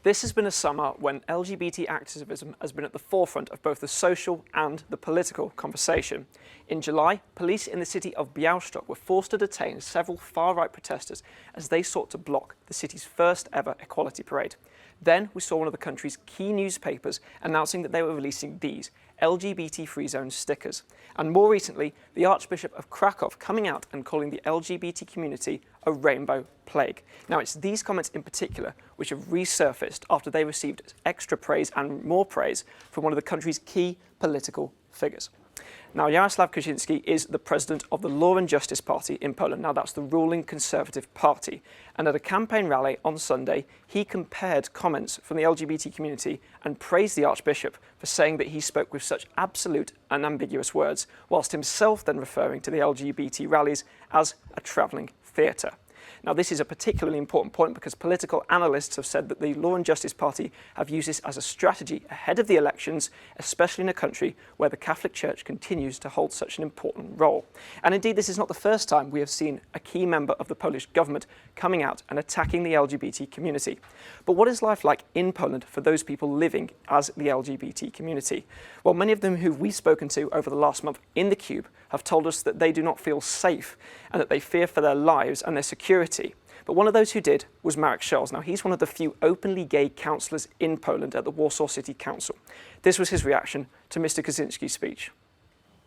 This has been a summer when LGBT activism has been at the forefront of both the social and the political conversation. In July, police in the city of Białystok were forced to detain several far-right protesters as they sought to block the city's first ever equality parade. Then we saw one of the country's key newspapers announcing that they were releasing these LGBT-free zone stickers. And more recently, the Archbishop of Krakow coming out and calling the LGBT community a rainbow plague. Now, it's these comments in particular which have resurfaced after they received extra praise and more praise from one of the country's key political figures. Now, Jarosław Kaczynski is the president of the Law and Justice Party in Poland. Now, that's the ruling Conservative Party. And at a campaign rally on Sunday, he compared comments from the LGBT community and praised the Archbishop for saying that he spoke with such absolute and ambiguous words, whilst himself then referring to the LGBT rallies as a travelling theatre. Now, this is a particularly important point because political analysts have said that the Law and Justice Party have used this as a strategy ahead of the elections, especially in a country where the Catholic Church continues to hold such an important role. And indeed, this is not the first time we have seen a key member of the Polish government coming out and attacking the LGBT community. But what is life like in Poland for those people living as the LGBT community? Well, many of them who we've spoken to over the last month in the Cube have told us that they do not feel safe and that they fear for their lives and their security. But one of those who did was Marek Scholes. Now, he's one of the few openly gay councillors in Poland at the Warsaw City Council. This was his reaction to Mr. Kaczynski's speech.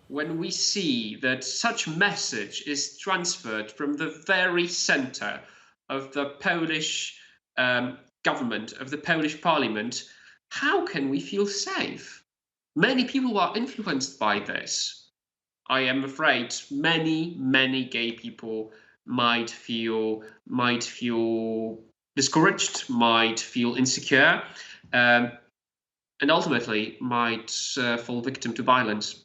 When we see that such message is transferred from the very centre of the Polish government, of the Polish parliament, how can we feel safe? Many people are influenced by this. I am afraid many gay people might feel discouraged, might feel insecure, and ultimately might fall victim to violence.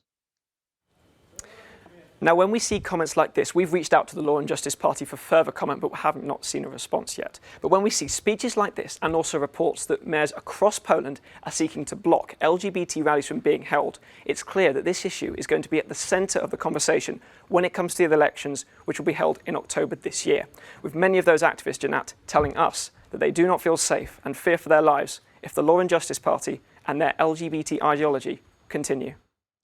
Now, when we see comments like this, we've reached out to the Law and Justice Party for further comment, but we haven't not seen a response yet. But when we see speeches like this and also reports that mayors across Poland are seeking to block LGBT rallies from being held, it's clear that this issue is going to be at the centre of the conversation when it comes to the elections, which will be held in October this year, with many of those activists, Janat, telling us that they do not feel safe and fear for their lives if the Law and Justice Party and their LGBT ideology continue.